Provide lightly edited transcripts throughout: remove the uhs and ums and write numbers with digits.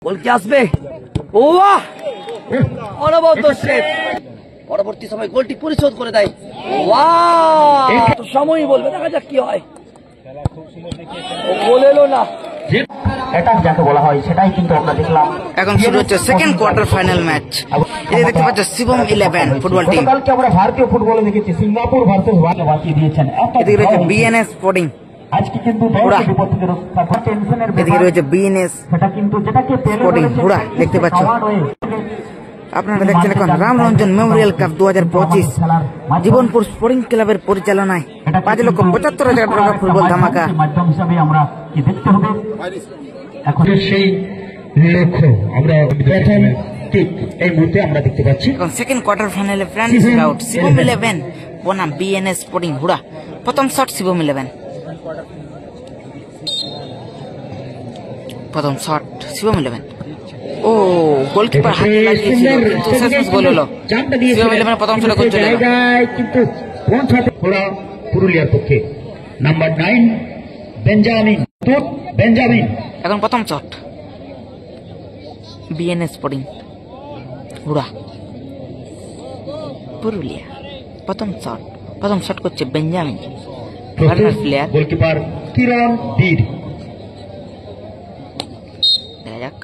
গোল কি আসবে? ও অনবদ্য সেভ, পরবর্তী সময় গোলটি পরিশোধ করে দেয়। সময়ই বলবে, দেখা যাক কি হয়। গোল এলো না, যাকে বলা হয় সেটাই কিন্তু আমরা দেখলাম। এখন শুরু হচ্ছে সেকেন্ড কোয়ার্টার ফাইনাল ম্যাচ। এই দেখতে পাচ্ছ শিবম 11 ফুটবল টিম। কালকে আমরা ভারতীয় ফুটবলে দেখেছি সিঙ্গাপুর ভার্সেস বাকি দিয়েছেন। এদিকে রয়েছে বিএনএস স্পোর্টিং, আজকে কিন্তু এদিকে রয়েছে বিএনএস স্পোর্টিং হুড়া। দেখতে পাচ্ছ আপনারা দেখছেন এখন Ramranjan Memorial cup 2025 Jibanpur sporting ক্লাবের পরিচালনায় 5,75,000 টাকা ফুটবল ধামাকা। মাধ্যম হিসাবে আমরা কি দেখতে হবে এখন সেই লক্ষ্য আমরা প্রথম ঠিক এই মুহূর্তে আমরা দেখতে পাচ্ছি। এখন সেকেন্ড কোয়ার্টার ফাইনালে ফ্রান্স আউট শিবম 11 বনাম বিএনএস স্পোর্টিং হুড়া। প্রথম শট শিবম 11, প্রথম শট শিবম 11। ও গোলকিপার হাত লাগিয়েছিল কিন্তু শেষ গোল হলো। শিবম 11 প্রথম শটে গোল চলে গেল। কিন্তু কোন শটে হুড়া পুরুলিয়ার পক্ষে নাম্বার 9 বেঞ্জামিন। এখন প্রথম shot BNS sporting Hura Purulia. প্রথম শট করছে বেঞ্জামিন প্লেয়ার। গোলকিপার কিরণ বীর। দেখা যাক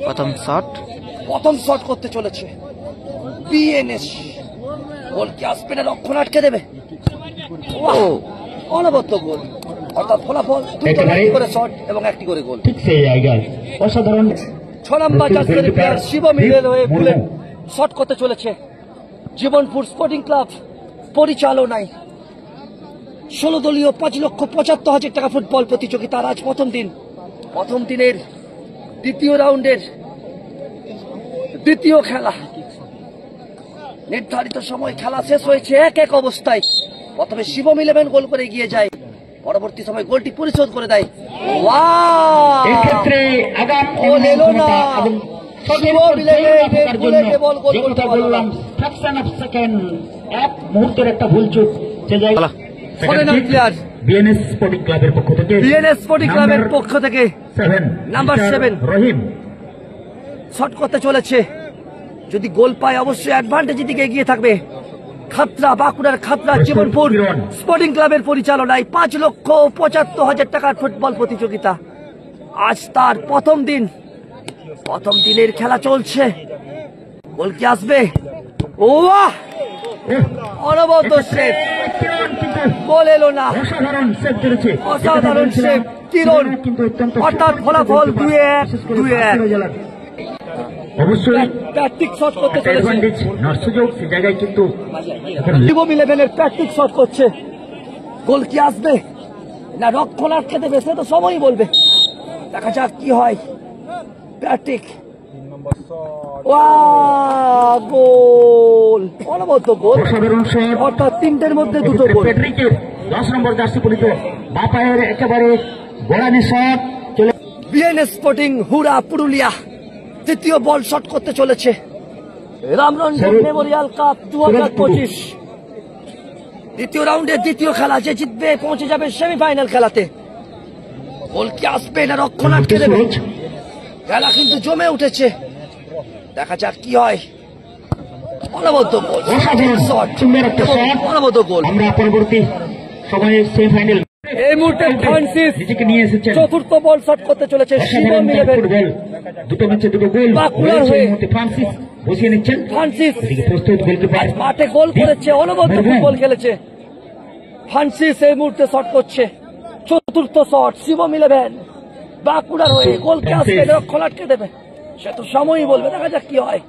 প্রথম শট করতে চলেছে বিএনএস। গোল কি আসবে না, রক্ষণ আটকে দেবে? অনবদ্য গোল, অর্থাৎ ফলাফল দুটো করে শট এবং একটি করে গোল। ঠিক সেই জায়গায় অসাধারণ 6 নম্বর জার্সি প্লেয়ার শিবম 11 হয়ে বুলেট শট করতে চলেছে জীবনপুর স্পোর্টিং ক্লাব পরিচালনায় 16 দলীয় 5,75,000 টাকা ফুটবল প্রতিযোগিতার আজ প্রথম দিনের দ্বিতীয় রাউন্ডের দ্বিতীয় খেলা। নির্ধারিত সময় খেলা শেষ হয়েছে 1-1 অবস্থায়। প্রথমে শিবম 11 গোল করে এগিয়ে যায়, পরবর্তী সময় গোলটি পরিশোধ করে দেয়। এক্ষেত্রে গোল এলো না, শিবম 11 বুলেটে বল গোল করতে পারল না। ফ্র্যাকশন অফ সেকেন্ড, এক মুহূর্তের একটা ভুল চুক যে জায়গায় ফরেনার প্লেয়ার বিএনএস স্পোর্টিং ক্লাবের পক্ষ থেকে 7 নাম্বার 7 রহিম শট করতে চলেছে। যদি গোল পায় অবশ্যই অ্যাডভান্টেজের দিকে এগিয়ে থাকবে। বাঁকুড়ার খাতড়া জীবনপুর স্পোর্টিং ক্লাবের পরিচালনায় 5,75,000 টাকার ফুটবল প্রতিযোগিতা। আজ তার প্রথম দিনের খেলা চলছে। গোল কি আসবে? অনবদ্য সেভ, গোল এলো না। অসাধারণ সেভ কিরণ, অর্থাৎ ফলাফল 2-1। অবশ্যই প্র্যাকটিক শট করতে চলেছে সুযোগ সে জায়গায় কিন্তু শিবম 11 প্র্যাকটিক শট করছে। গোল কি আসবে না রক্ষণ আটকে দেবে, সে তো সময়ই বলবে। দেখা যাক কি হয়। প্র্যাকটিক গোল, অনবদ্য গোল, অর্থাৎ 3টের মধ্যে 2টো গোল। 10 নম্বর জার্সি পরিত বাপায়ের একেবারে গোড়ানি শট চলে। বিএনএস স্পোর্টিং হুড়া পুরুলিয়া তৃতীয় বল শট করতে চলেছে রামরঞ্জন মেমোরিয়াল কাপ 2025 দ্বিতীয় রাউন্ডের দ্বিতীয় খেলা। যে জিতবে পৌঁছে যাবে সেমিফাইনাল খেলাতে। গোল কি আসবে না রক্ষণ আটকে দেবে? খেলা কিন্তু জমে উঠেছে, দেখা যাক কি হয়। অনবদ্য গোল, অনবদ্য গোল। আমরা পরবর্তী সময়ে সেমিফাইনাল এই মুহূর্তে ফ্রান্সিস নিজেকে নিয়ে এসেছেন। চতুর্থ বল শট করতে চলেছে শিবম 11। দুটো ম্যাচে 2টো গোল বাঁকুড়ার হয়ে ফ্রান্সিস বসিয়ে নিচ্ছেন। ফ্রান্সিস প্রস্তুত গোলকিপার মাঠে গোল করেছে, অনবদ্য ফুটবল খেলেছে। ফ্রান্সিস এই মুহূর্তে শট করছে, চতুর্থ শট শিবম 11 বাঁকুড়ার হয়ে। গোল কি আসবে, রক্ষণ আটকে দেবে? সে তো সময়ই বলবে, দেখা যাক কি হয়।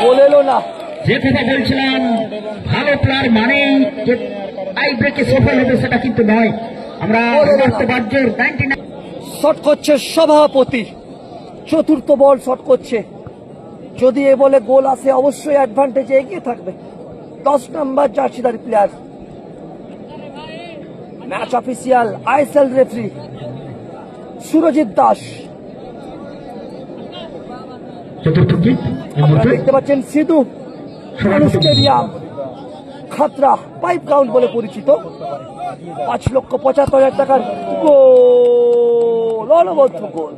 গোল এলো না। যে কথা বলছিলাম ভালো প্লেয়ার মানে যে টাই ব্রেকে সফল হবে সেটা কিন্তু নয়। আমরা শট করছে সভাপতি, চতুর্থ বল শট করছে। যদি এ বলে গোল আসে অবশ্যই অ্যাডভান্টেজে এগিয়ে থাকবে 10 নম্বর জার্সিধারী player. Match official ISL referee Surajit Das. দেখতে পাচ্ছেন Sidhu stadium Khatra pipe ground বলে পরিচিত। 5,75,000 টাকার গোল, অনবদ্য গোল।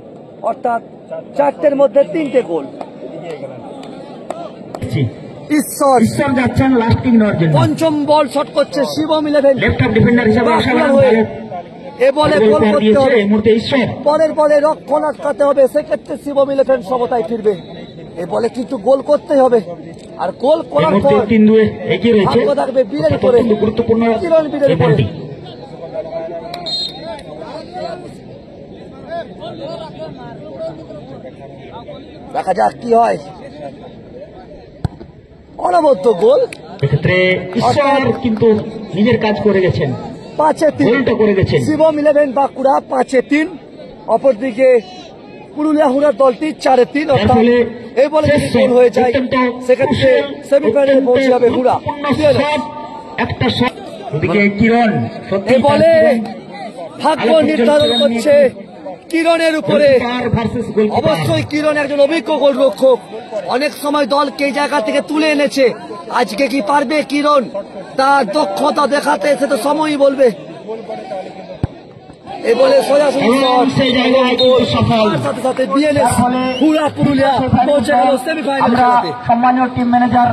অর্থাৎ 4টের মধ্যে 3টে গোল। ঈশ্বর ঈশ্বর যাচ্ছেন লাস্ট কিক নেওয়ার জন্য। পঞ্চম বল শট করছে শিবম 11 লেফট হাফ ডিফেন্ডার হিসেবে আশাবাদ এ বলে গোল করতে হবে। এই মুহূর্তে ঈশ্বর পরের বলে রক্ষণ আটকাতে হবে, সেক্ষেত্রে শিবম 11 সমতায় ফিরবে। এ বলে কিন্তু গোল করতেই হবে, আর গোল করার পর 3-2 এগিয়ে রয়েছে। ভাগ্য থাকবে বীরের উপরে, গুরুত্বপূর্ণ কিরণ বীরের উপরে। দেখা যাক কি হয়। অনবদ্য গোল, এক্ষেত্রে ঈশ্বর কিন্তু নিজের কাজ করে গেছেন, 5-3 গোলটা করে গেছেন। শিবম 11 বাঁকুড়া 5-3। অপরদিকে পুরুলিয়া হুড়ার দলটি 4-3। অর্থাৎ এই বলে যদি গোল হয়ে যায় সেক্ষেত্রে সেমিফাইনালে পৌঁছে যাবে হুড়া। একটা শট ওদিকে কিরণ, এই বলে ভাগ্য নির্ধারণ করছে কিরণের উপরে। অবশ্যই কিরণ একজন অভিজ্ঞ গোলরক্ষক, অনেক সময় দলকে এই জায়গা থেকে তুলে এনেছে। আজকে কি পারবে কিরণ তার দক্ষতা দেখাতে, সে তো সময়ই বলবে। এই বলে সোজাসুজি সাথে সাথে বিএনএস হুড়া পুরুলিয়া পৌঁছে গেল সেমিফাইনাল খেলাতে। সম্মানীয় টিম ম্যানেজার